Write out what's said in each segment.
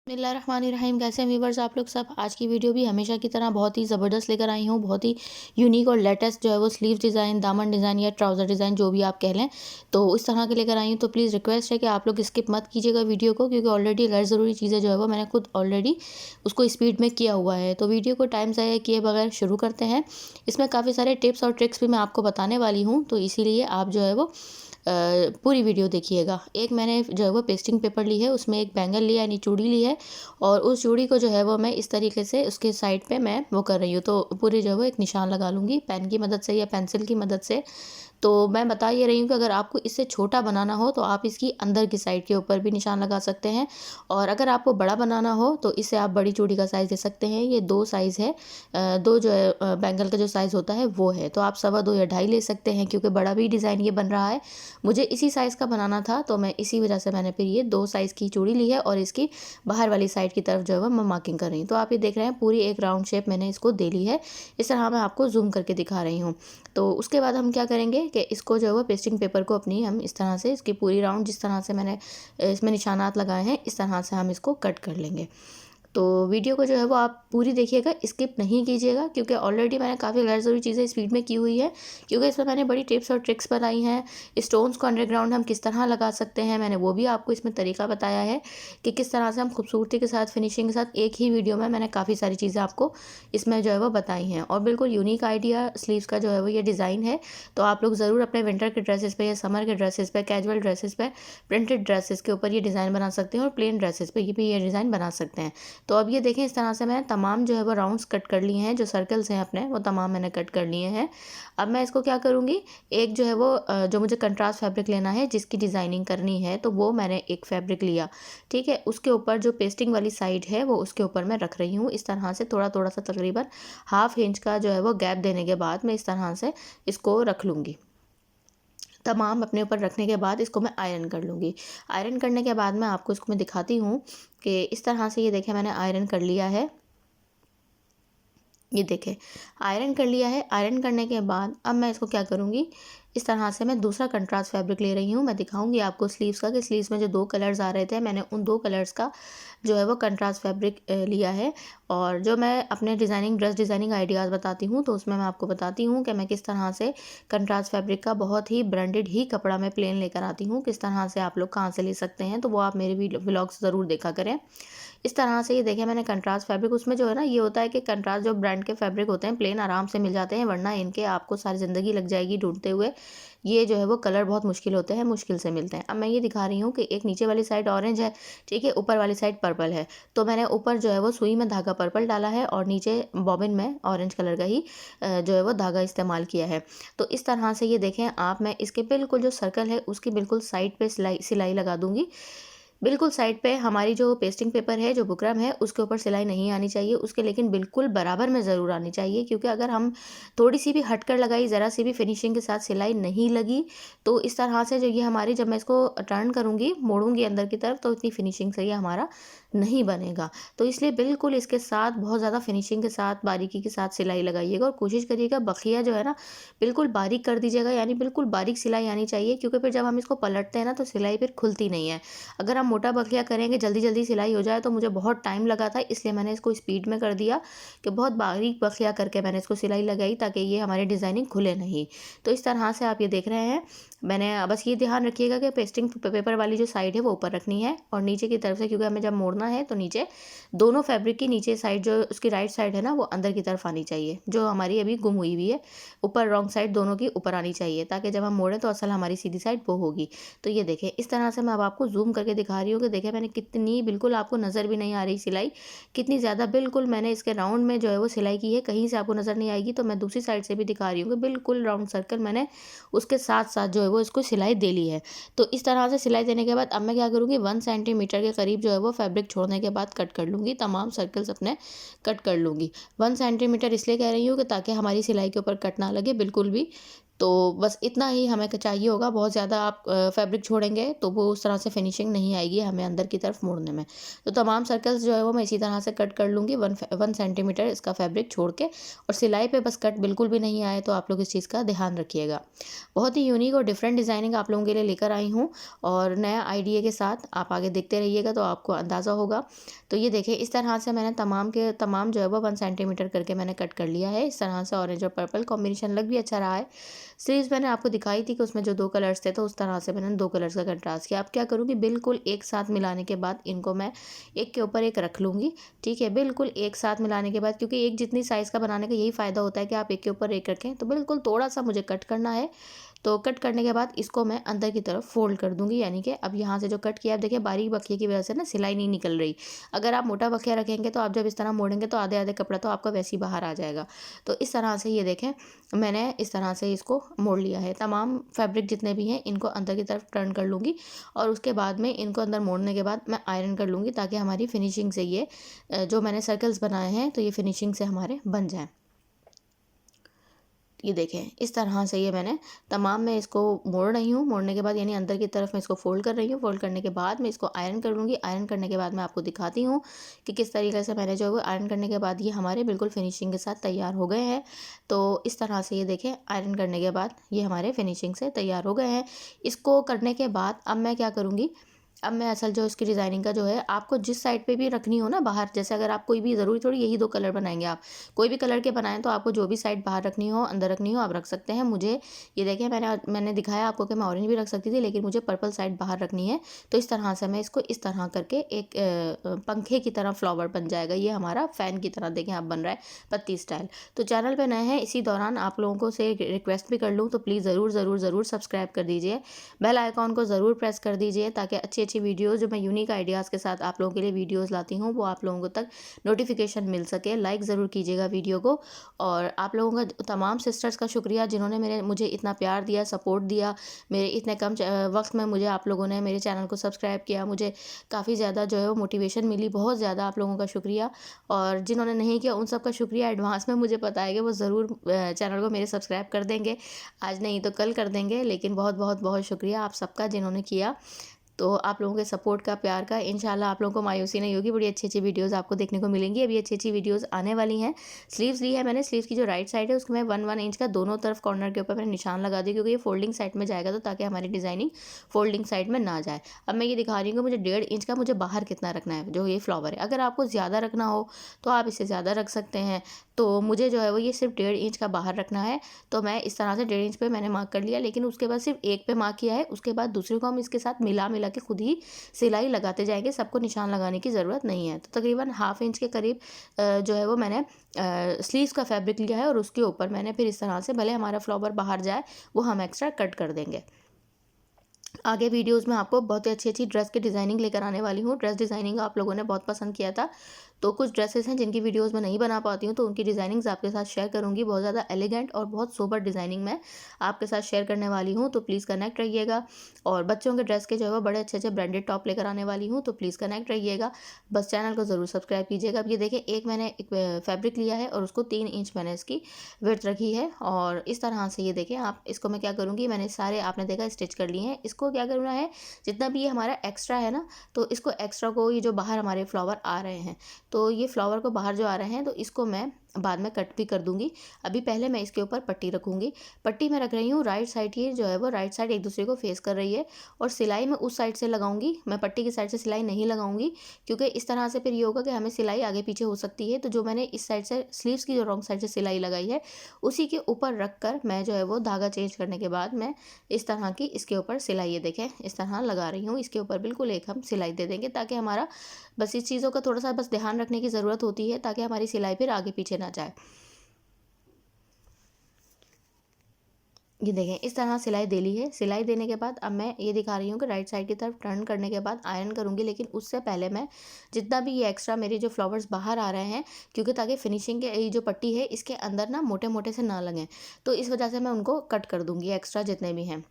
बिस्मिल्लाहिर्रहमानिर्रहीम। कैसे हैं व्यूवर्स आप लोग सब। आज की वीडियो भी हमेशा की तरह बहुत ही ज़बरदस्त लेकर आई हूँ। बहुत ही यूनिक और लेटेस्ट जो है वो स्लीव डिज़ाइन, दामन डिज़ाइन या ट्राउज़र डिज़ाइन जो भी आप कह लें, तो इस तरह के लेकर आई हूँ। तो प्लीज़ रिक्वेस्ट है कि आप लोग स्किप मत कीजिएगा वीडियो को, क्योंकि ऑलरेडी गैर ज़रूरी चीज़ें जो है वो मैंने खुद ऑलरेडी उसको स्पीड में किया हुआ है। तो वीडियो को टाइम ज़ाया किए बगैर शुरू करते हैं। इसमें काफ़ी सारे टिप्स और ट्रिक्स भी मैं आपको बताने वाली हूँ, तो इसीलिए आप जो है वो पूरी वीडियो देखिएगा। एक मैंने जो है वो पेस्टिंग पेपर ली है, उसमें एक बैंगल लिया यानी चूड़ी ली है, और उस चूड़ी को जो है वो मैं इस तरीके से उसके साइड पे मैं वो कर रही हूँ। तो पूरे जो है वो एक निशान लगा लूँगी पेन की मदद से या पेंसिल की मदद से। तो मैं बता ये रही हूँ कि अगर आपको इससे छोटा बनाना हो तो आप इसकी अंदर की साइड के ऊपर भी निशान लगा सकते हैं, और अगर आपको बड़ा बनाना हो तो इससे आप बड़ी चूड़ी का साइज़ दे सकते हैं। ये 2 साइज़ है, 2 जो है बैंगल का जो साइज़ होता है वो है। तो आप 2.25 या 2.5 ले सकते हैं, क्योंकि बड़ा भी डिज़ाइन ये बन रहा है। मुझे इसी साइज़ का बनाना था, तो मैं इसी वजह से मैंने फिर ये 2 साइज़ की चूड़ी ली है, और इसकी बाहर वाली साइड की तरफ जो है वो मैं मार्किंग कर रही हूँ। तो आप ये देख रहे हैं पूरी एक राउंड शेप मैंने इसको दे ली है। इस तरह मैं आपको ज़ूम करके दिखा रही हूँ। तो उसके बाद हम क्या करेंगे कि इसको जो है वो पेस्टिंग पेपर को अपनी हम इस तरह से इसकी पूरी राउंड जिस तरह से मैंने इसमें निशानात लगाए हैं, इस तरह से हम इसको कट कर लेंगे। तो वीडियो को जो है वो आप पूरी देखिएगा, स्किप नहीं कीजिएगा, क्योंकि ऑलरेडी मैंने काफ़ी गैर ज़रूरी चीज़ें स्पीड में की हुई है। क्योंकि इसमें मैंने बड़ी टिप्स और ट्रिक्स बताई हैं। स्टोन्स को अंडरग्राउंड हम किस तरह लगा सकते हैं, मैंने वो भी आपको इसमें तरीका बताया है कि किस तरह से हम खूबसूरती के साथ, फिनिशिंग के साथ, एक ही वीडियो में मैंने काफ़ी सारी चीज़ें आपको इसमें जो है वो बताई हैं। और बिल्कुल यूनिक आइडिया स्लीव्स का जो है वो ये डिज़ाइन है। तो आप लोग ज़रूर अपने विंटर के ड्रेसेस पे या समर के ड्रेसेस पे, कैजुअल ड्रेसेस पे, प्रिंटेड ड्रेसेस के ऊपर ये डिज़ाइन बना सकते हैं, और प्लेन ड्रेसेस पे ये भी ये डिज़ाइन बना सकते हैं। तो अब ये देखें, इस तरह से मैंने तमाम जो है वो राउंड्स कट कर लिए हैं, जो सर्कल्स हैं अपने वो तमाम मैंने कट कर लिए हैं। अब मैं इसको क्या करूँगी, एक जो है वो जो मुझे कंट्रास्ट फैब्रिक लेना है जिसकी डिज़ाइनिंग करनी है, तो वो मैंने एक फैब्रिक लिया, ठीक है। उसके ऊपर जो पेस्टिंग वाली साइड है वो उसके ऊपर मैं रख रही हूँ। इस तरह से थोड़ा थोड़ा सा तकरीबन 1/2 इंच का जो है वो गैप देने के बाद मैं इस तरह से इसको रख लूँगी। तमाम अपने ऊपर रखने के बाद इसको मैं आयरन कर लूँगी। आयरन करने के बाद मैं आपको इसको मैं दिखाती हूँ कि इस तरह से ये देखें मैंने आयरन कर लिया है। ये देखें आयरन कर लिया है। आयरन करने के बाद अब मैं इसको क्या करूँगी, इस तरह से मैं दूसरा कंट्रास्ट फैब्रिक ले रही हूँ। मैं दिखाऊंगी आपको स्लीव्स का, कि स्लीव्स में जो 2 कलर्स आ रहे थे, मैंने उन 2 कलर्स का जो है वो कंट्रास्ट फैब्रिक लिया है। और जो मैं अपने डिज़ाइनिंग ड्रेस डिज़ाइनिंग आइडियाज़ बताती हूँ, तो उसमें मैं आपको बताती हूँ कि मैं किस तरह से कंट्रास्ट फैब्रिक का बहुत ही ब्रांडेड ही कपड़ा मैं प्लेन लेकर आती हूँ। किस तरह से आप लोग कहाँ से ले सकते हैं, तो वो आप मेरे व्लॉग्स ज़रूर देखा करें। इस तरह से ये देखें मैंने कंट्रास्ट फैब्रिक, उसमें जो है ना ये होता है कि कंट्रास्ट जो ब्रांड के फैब्रिक होते हैं प्लेन आराम से मिल जाते हैं, वरना इनके आपको सारी ज़िंदगी लग जाएगी ढूंढते हुए। ये जो है वो कलर बहुत मुश्किल होते हैं, मुश्किल से मिलते हैं। अब मैं ये दिखा रही हूँ कि एक नीचे वाली साइड ऑरेंज है, ठीक है, ऊपर वाली साइड पर्पल है। तो मैंने ऊपर जो है वो सुई में धागा पर्पल डाला है, और नीचे बॉबिन में ऑरेंज कलर का ही जो है वो धागा इस्तेमाल किया है। तो इस तरह से ये देखें आप, मैं इसके बिल्कुल जो सर्कल है उसकी बिल्कुल साइड पे सिलाई लगा दूंगी। बिल्कुल साइड पे हमारी जो पेस्टिंग पेपर है, जो बुकरम है, उसके ऊपर सिलाई नहीं आनी चाहिए उसके, लेकिन बिल्कुल बराबर में ज़रूर आनी चाहिए। क्योंकि अगर हम थोड़ी सी भी हटकर लगाई, ज़रा सी भी फिनिशिंग के साथ सिलाई नहीं लगी, तो इस तरह से जो ये हमारी, जब मैं इसको टर्न करूँगी, मोड़ूंगी अंदर की तरफ, तो इतनी फिनिशिंग से ये हमारा नहीं बनेगा। तो इसलिए बिल्कुल इसके साथ बहुत ज़्यादा फिनिशिंग के साथ, बारीकी के साथ सिलाई लगाइएगा, और कोशिश करिएगा बखिया जो है ना बिल्कुल बारीक कर दीजिएगा, यानी बिल्कुल बारीक सिलाई आनी चाहिए। क्योंकि फिर जब हम इसको पलटते हैं ना, तो सिलाई फिर खुलती नहीं है। अगर हम मोटा बखिया करेंगे, जल्दी जल्दी सिलाई हो जाए, तो मुझे बहुत टाइम लगा था, इसलिए मैंने इसको स्पीड में कर दिया कि बहुत बारीक बखिया करके मैंने इसको सिलाई लगाई, ताकि ये हमारी डिज़ाइनिंग खुले नहीं। तो इस तरह से आप ये देख रहे हैं। मैंने बस ये ध्यान रखिएगा कि पेस्टिंग पेपर वाली जो साइड है वो ऊपर रखनी है, और नीचे की तरफ से, क्योंकि हमें जब मोड़ना है तो नीचे दोनों फैब्रिक की नीचे साइड जो उसकी राइट साइड है ना, वो अंदर की तरफ आनी चाहिए, जो हमारी अभी गुम हुई हुई है। ऊपर रॉन्ग साइड दोनों की ऊपर आनी चाहिए, ताकि जब हम मोड़ें तो असल हमारी सीधी साइड वो होगी। तो ये देखें, इस तरह से मैं अब आपको जूम करके दिखा रही हूँ कि देखें मैंने कितनी, बिल्कुल आपको नज़र भी नहीं आ रही सिलाई कितनी ज़्यादा, बिल्कुल मैंने इसके राउंड में जो है वो सिलाई की है, कहीं से आपको नज़र नहीं आएगी। तो मैं दूसरी साइड से भी दिखा रही हूँ कि बिल्कुल राउंड सर्कल मैंने उसके साथ साथ जो है वो इसको सिलाई दे ली है। तो इस तरह से सिलाई देने के बाद अब मैं क्या करूँगी, 1 सेंटीमीटर के करीब जो है वो फैब्रिक छोड़ने के बाद कट कर लूँगी, तमाम सर्कल्स अपने कट कर लूँगी। 1 सेंटीमीटर इसलिए कह रही हूँ कि ताकि हमारी सिलाई के ऊपर कट ना लगे बिल्कुल भी, तो बस इतना ही हमें चाहिए होगा। बहुत ज़्यादा आप फैब्रिक छोड़ेंगे तो वो उस तरह से फिनिशिंग नहीं आएगी हमें अंदर की तरफ मोड़ने में। तो तमाम सर्कल्स जो है वो मैं इसी तरह से कट कर लूँगी 1 सेंटीमीटर इसका फैब्रिक छोड़ के, और सिलाई पे बस कट बिल्कुल भी नहीं आए तो आप लोग इस चीज़ का ध्यान रखिएगा। बहुत ही यूनिक और डिफरेंट डिज़ाइनिंग आप लोगों के लिए लेकर आई हूँ, और नया आइडिया के साथ आप आगे देखते रहिएगा तो आपको अंदाज़ा होगा। तो ये देखिए इस तरह से मैंने तमाम के तमाम जो है वो 1 सेंटीमीटर करके मैंने कट कर लिया है। इस तरह से ऑरेंज और पर्पल कॉम्बिनेशन लग भी अच्छा रहा है। स्लीव्स मैंने आपको दिखाई थी कि उसमें जो 2 कलर्स थे तो उस तरह से मैंने 2 कलर्स का कंट्रास्ट किया। अब क्या करूँगी, बिल्कुल एक साथ मिलाने के बाद इनको मैं एक के ऊपर एक रख लूँगी। ठीक है, बिल्कुल एक साथ मिलाने के बाद, क्योंकि एक जितनी साइज़ का बनाने का यही फ़ायदा होता है कि आप एक के ऊपर एक रखें। तो बिल्कुल थोड़ा-सा मुझे कट करना है। तो कट करने के बाद इसको मैं अंदर की तरफ फ़ोल्ड कर दूँगी, यानी कि अब यहाँ से जो कट किया, आप देखिए बारीक बखिए की वजह से ना सिलाई नहीं निकल रही। अगर आप मोटा बखिया रखेंगे तो आप जब इस तरह मोड़ेंगे तो आधे-आधे कपड़ा तो आपका वैसे ही बाहर आ जाएगा। तो इस तरह से ये देखें, मैंने इस तरह से इसको मोड़ लिया है। तमाम फैब्रिक जितने भी हैं इनको अंदर की तरफ टर्न कर लूँगी, और उसके बाद में इनको अंदर मोड़ने के बाद मैं आयरन कर लूँगी, ताकि हमारी फिनिशिंग से ये जो मैंने सर्कल्स बनाए हैं तो ये फिनिशिंग से हमारे बन जाएँ। ये देखें इस तरह से ये मैंने तमाम मैं इसको मोड़ रही हूँ। मोड़ने के बाद यानी अंदर की तरफ मैं इसको फ़ोल्ड कर रही हूँ। फ़ोल्ड करने के बाद मैं इसको आयरन कर लूँगी। आयरन करने के बाद मैं आपको दिखाती हूँ कि किस तरीके से मैंने जो है वो आयरन करने के बाद ये हमारे बिल्कुल फिनिशिंग के साथ तैयार हो गए हैं। तो इस तरह से ये देखें, आयरन करने के बाद ये हमारे फिनिशिंग से तैयार हो गए हैं। इसको करने के बाद अब मैं क्या करूँगी, अब मैं असल जो इसकी डिज़ाइनिंग का जो है, आपको जिस साइड पे भी रखनी हो ना बाहर, जैसे अगर आप कोई भी, ज़रूरी थोड़ी यही 2 कलर बनाएँगे आप। कोई भी कलर के बनाएँ तो आपको जो भी साइड बाहर रखनी हो, अंदर रखनी हो, आप रख सकते हैं। मुझे ये देखिए मैंने दिखाया आपको कि मैं ऑरेंज भी रख सकती थी, लेकिन मुझे पर्पल साइड बाहर रखनी है। तो इस तरह से मैं इसको इस तरह करके एक पंखे की तरह फ्लावर बन जाएगा। ये हमारा फ़ैन की तरह देखें आप बन रहा है, पत्ती स्टाइल। तो चैनल पे नए हैं, इसी दौरान आप लोगों को से रिक्वेस्ट भी कर लूँ तो प्लीज़ ज़रूर, ज़रूर, ज़रूर सब्सक्राइब कर दीजिए। बेल आइकॉन को ज़रूर प्रेस कर दीजिए, ताकि अच्छी-अच्छी वीडियोज़ जो मैं यूनिक आइडियाज़ के साथ आप लोगों के लिए वीडियोज़ लाती हूँ वो आप लोगों को तक नोटिफिकेशन मिल सके। लाइक ज़रूर कीजिएगा वीडियो को। और आप लोगों का, तमाम सिस्टर्स का शुक्रिया जिन्होंने मुझे इतना प्यार दिया, सपोर्ट दिया। मेरे इतने कम वक्त में मुझे आप लोगों ने मेरे चैनल को सब्सक्राइब किया। मुझे काफ़ी ज़्यादा जो है वो मोटिवेशन मिली। बहुत ज़्यादा आप लोगों का शुक्रिया। और जिन्होंने नहीं किया उन सबका शुक्रिया एडवांस में। मुझे पता है कि वो ज़रूर चैनल को मेरे सब्सक्राइब कर देंगे, आज नहीं तो कल कर देंगे। लेकिन बहुत बहुत बहुत शुक्रिया आप सबका जिन्होंने किया। तो आप लोगों के सपोर्ट का, प्यार का, इंशाल्लाह आप लोगों को मायूसी नहीं होगी। बड़ी अच्छी-अच्छी वीडियोज़ आपको देखने को मिलेंगी। अभी अच्छी-अच्छी वीडियोज़ आने वाली हैं। स्लीव्स ली है मैंने, स्लीव्स की जो राइट साइड है उसको मैं 1-1 इंच का दोनों तरफ कॉर्नर के ऊपर मैंने निशान लगा दिया, क्योंकि ये फोल्डिंग साइड में जाएगा, तो ताकि हमारी डिज़ाइनिंग फोल्डिंग साइड में ना जाए। अब मैं ये दिखा रही हूँ कि मुझे 1.5 इंच का मुझे बाहर कितना रखना है, जो ये फ्लावर है। अगर आपको ज़्यादा रखना हो तो आप इससे ज़्यादा रख सकते हैं। तो मुझे जो है वो ये सिर्फ 1.5 इंच का बाहर रखना है। तो मैं इस तरह से 1.5 इंच पे मैंने मार्क कर लिया, लेकिन उसके बाद सिर्फ एक पे मार्क किया है। उसके बाद दूसरे को हम इसके साथ मिला मिला के खुद ही सिलाई लगाते जाएंगे, सबको निशान लगाने की ज़रूरत नहीं है। तो तकरीबन ½ इंच के करीब जो है वो मैंने स्लीव्स का फैब्रिक लिया है, और उसके ऊपर मैंने फिर इस तरह से, भले हमारा फ्लावर बाहर जाए, वो हम एक्स्ट्रा कट कर देंगे। आगे वीडियोज़ में आपको बहुत ही अच्छी-अच्छी ड्रेस की डिज़ाइनिंग लेकर आने वाली हूँ। ड्रेस डिज़ाइनिंग आप लोगों ने बहुत पसंद किया था। तो कुछ ड्रेसेस हैं जिनकी वीडियोज़ मैं नहीं बना पाती हूँ, तो उनकी डिज़ाइनिंग्स आपके साथ शेयर करूँगी। बहुत ज़्यादा एलिगेंट और बहुत सोबर डिज़ाइनिंग मैं आपके साथ शेयर करने वाली हूँ, तो प्लीज़ कनेक्ट रहिएगा। और बच्चों के ड्रेस के जो है वो बड़े अच्छे-अच्छे ब्रांडेड टॉप लेकर आने वाली हूँ, तो प्लीज़ कनेक्ट रहिएगा। बस चैनल को ज़रूर सब्सक्राइब कीजिएगा। अब ये देखिए, एक मैंने एक फैब्रिक लिया है और उसको 3 इंच मैंने इसकी विड्थ रखी है, और इस तरह से ये देखें आप, इसको मैं क्या करूँगी, मैंने सारे आपने देखा स्टिच कर लिए हैं। इसको क्या करना है, जितना भी ये हमारा एक्स्ट्रा है ना, तो इसको एक्स्ट्रा को, ये जो बाहर हमारे फ्लावर आ रहे हैं, तो ये फ्लावर को बाहर जो आ रहे हैं, तो इसको मैं बाद में कट भी कर दूंगी। अभी पहले मैं इसके ऊपर पट्टी रखूंगी। पट्टी मैं रख रही हूँ राइट साइड, ये जो है वो राइट साइड एक दूसरे को फेस कर रही है, और सिलाई मैं उस साइड से लगाऊंगी। मैं पट्टी की साइड से सिलाई नहीं लगाऊंगी, क्योंकि इस तरह से फिर ये होगा कि हमें सिलाई आगे पीछे हो सकती है। तो जो मैंने इस साइड से स्लीव्स की जो रॉन्ग साइड से सिलाई लगाई है, उसी के ऊपर रख कर मैं जो है वो धागा चेंज करने के बाद मैं इस तरह की इसके ऊपर सिलाई, ये देखें इस तरह लगा रही हूँ। इसके ऊपर बिल्कुल एक हम सिलाई दे देंगे, ताकि हमारा, बस इस चीज़ों का थोड़ा सा बस ध्यान रखने की ज़रूरत होती है, ताकि हमारी सिलाई फिर आगे पीछे ना जाए। ये देखें इस तरह सिलाई दे ली है। सिलाई देने के बाद अब मैं ये दिखा रही हूँ कि राइट साइड की तरफ टर्न करने के बाद आयरन करूँगी, लेकिन उससे पहले मैं जितना भी ये एक्स्ट्रा मेरे जो फ्लावर्स बाहर आ रहे हैं, क्योंकि ताकि फिनिशिंग के ये जो पट्टी है इसके अंदर ना मोटे मोटे से ना लगें, तो इस वजह से मैं उनको कट कर दूँगी एक्स्ट्रा जितने भी हैं।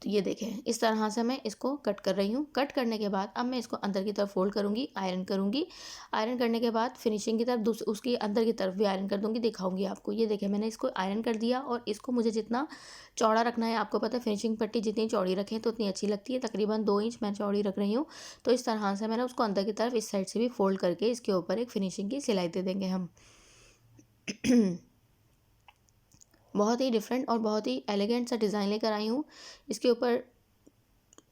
तो ये देखें इस तरह से मैं इसको कट कर रही हूँ। कट करने के बाद अब मैं इसको अंदर की तरफ फोल्ड करूँगी, आयरन करूँगी। आयरन करने के बाद फिनिशिंग की तरफ उसकी अंदर की तरफ भी आयरन कर दूँगी, दिखाऊँगी आपको। ये देखें मैंने इसको आयरन कर दिया और इसको मुझे जितना चौड़ा रखना है, आपको पता है फिनिशिंग पट्टी जितनी चौड़ी रखें तो उतनी अच्छी लगती है। तकरीबन 2 इंच मैं चौड़ी रख रही हूँ। तो इस तरह से मैंने उसको अंदर की तरफ इस साइड से भी फोल्ड करके इसके ऊपर एक फिनिशिंग की सिलाई दे देंगे हम। बहुत ही डिफरेंट और बहुत ही एलिगेंट सा डिज़ाइन लेकर आई हूँ। इसके ऊपर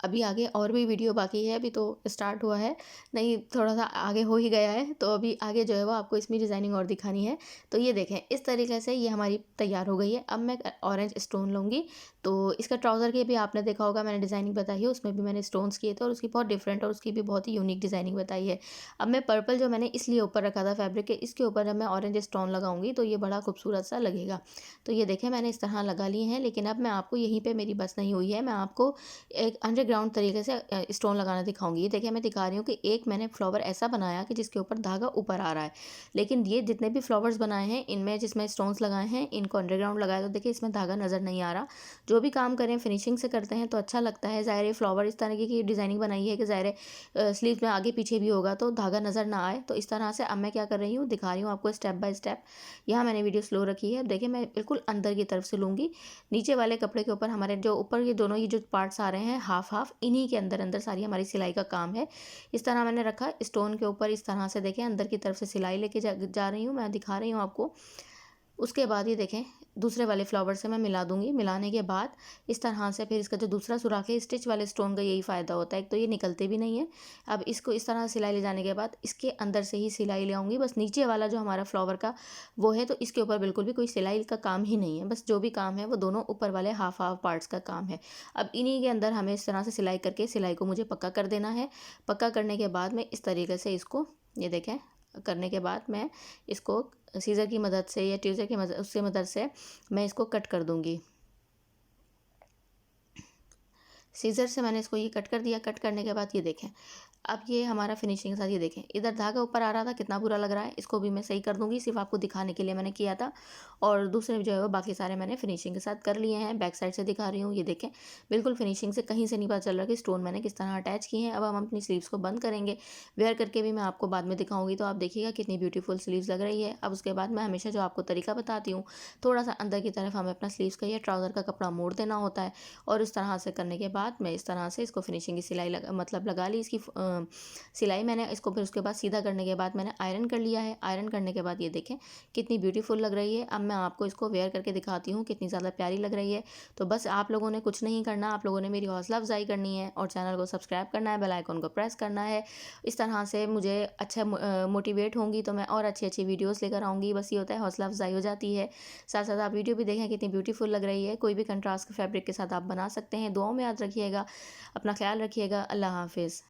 अभी आगे और भी वीडियो बाकी है, अभी तो स्टार्ट हुआ है, नहीं थोड़ा सा आगे हो ही गया है। तो अभी आगे जो है वो आपको इसमें डिज़ाइनिंग और दिखानी है। तो ये देखें इस तरीके से ये हमारी तैयार हो गई है। अब मैं ऑरेंज स्टोन लूँगी। तो इसका ट्राउज़र के भी आपने देखा होगा, मैंने डिज़ाइनिंग बताई है, उसमें भी मैंने स्टोन्स किए थे और उसकी बहुत डिफरेंट और उसकी भी बहुत ही यूनिक डिज़ाइनिंग बताई है। अब मैं पर्पल जो मैंने इसलिए ऊपर रखा था फैब्रिक के, इसके ऊपर जब मैं ऑरेंज स्टोन लगाऊंगी तो ये बड़ा खूबसूरत सा लगेगा। तो ये देखें मैंने इस तरह लगा लिए हैं। लेकिन अब मैं आपको यहीं पे मेरी बस नहीं हुई है, मैं आपको एक अंडरग्राउंड तरीके से स्टोन लगाना दिखाऊंगी। ये देखिए मैं दिखा रही हूँ कि एक मैंने फ्लावर ऐसा बनाया कि जिसके ऊपर धागा ऊपर आ रहा है। लेकिन ये जितने भी फ्लावर्स बनाए हैं इनमें जिसमें स्टोन्स लगाए हैं इनको अंडरग्राउंड लगाया, तो देखिए इसमें धागा नज़र नहीं आ रहा। जो भी काम करें फिनिशिंग से करते हैं तो अच्छा लगता है। ज़ाहिर है फ्लावर इस तरीके की डिज़ाइनिंग बनाई है कि ज़ाहिर है स्लीव में आगे पीछे भी होगा तो धागा नज़र ना आए। तो इस तरह से अब मैं क्या कर रही हूँ दिखा रही हूँ आपको स्टेप बाय स्टेप। यहाँ मैंने वीडियो स्लो रखी है। देखिए मैं बिल्कुल अंदर की तरफ से लूँगी। नीचे वाले कपड़े के ऊपर हमारे जो ऊपर ये दोनों ये जो पार्ट्स आ रहे हैं हाफ हाफ, इन्हीं के अंदर अंदर सारी हमारी सिलाई का काम है। इस तरह मैंने रखा स्टोन के ऊपर, इस तरह से देखें अंदर की तरफ से सिलाई लेके जा रही हूँ, मैं दिखा रही हूँ आपको। उसके बाद ये देखें दूसरे वाले फ्लावर से मैं मिला दूंगी। मिलाने के बाद इस तरह से फिर इसका जो दूसरा सुराख है स्टिच वाले स्टोन का यही फ़ायदा होता है, एक तो ये निकलते भी नहीं है। अब इसको इस तरह सिलाई ले जाने के बाद इसके अंदर से ही सिलाई ले आऊँगी। बस नीचे वाला जो हमारा फ्लावर का वो है तो इसके ऊपर बिल्कुल भी कोई सिलाई का काम ही नहीं है, बस जो भी काम है वो दोनों ऊपर वाले हाफ हाफ पार्ट्स का काम है। अब इन्हीं के अंदर हमें इस तरह से सिलाई करके सिलाई को मुझे पक्का कर देना है। पक्का करने के बाद में इस तरीके से इसको ये देखें करने के बाद मैं इसको सीज़र की मदद से या ट्यूज़र की मदद से मैं इसको कट कर दूंगी। सीज़र से मैंने इसको ये कट कर दिया। कट करने के बाद ये देखें अब ये हमारा फिनिशिंग के साथ ये देखें इधर धागा ऊपर आ रहा था कितना बुरा लग रहा है, इसको भी मैं सही कर दूंगी, सिर्फ आपको दिखाने के लिए मैंने किया था। और दूसरे जो है वो बाकी सारे मैंने फिनिशिंग के साथ कर लिए हैं। बैक साइड से दिखा रही हूँ, ये देखें बिल्कुल फिनिशिंग से कहीं से नहीं पता चल रहा कि स्टोन मैंने किस तरह अटैच किए हैं। अब हम अपनी स्लीव्स को बंद करेंगे, वेयर करके भी मैं आपको बाद में दिखाऊंगी। तो आप देखिएगा कितनी ब्यूटीफुल स्लीव्स लग रही है। अब उसके बाद मैं हमेशा जो आपको तरीका बताती हूँ, थोड़ा सा अंदर की तरफ हमें अपना स्लीव्स का या ट्राउज़र का कपड़ा मोड़ देना होता है। और इस तरह से करने के बाद मैं इस तरह से इसको फिनिशिंग की सिलाई लगा ली। इसकी सिलाई मैंने इसको फिर उसके बाद सीधा करने के बाद मैंने आयरन कर लिया है। आयरन करने के बाद ये देखें कितनी ब्यूटीफुल लग रही है। अब मैं आपको इसको वेयर करके दिखाती हूँ कितनी ज़्यादा प्यारी लग रही है। तो बस आप लोगों ने कुछ नहीं करना, आप लोगों ने मेरी हौसला अफजाई करनी है और चैनल को सब्सक्राइब करना है, बेल आइकन को प्रेस करना है। इस तरह से मुझे अच्छा मोटिवेट होंगी तो मैं और अच्छी अच्छी वीडियोज़ लेकर आऊँगी। बस ये होता है हौसला अफजाई हो जाती है। साथ साथ आप वीडियो भी देखें कितनी ब्यूटीफुल लग रही है। कोई भी कंट्रास्ट फैब्रिक के साथ आप बना सकते हैं। दुआओं में याद रखिएगा, अपना ख्याल रखिएगा। अल्लाह हाफिज़।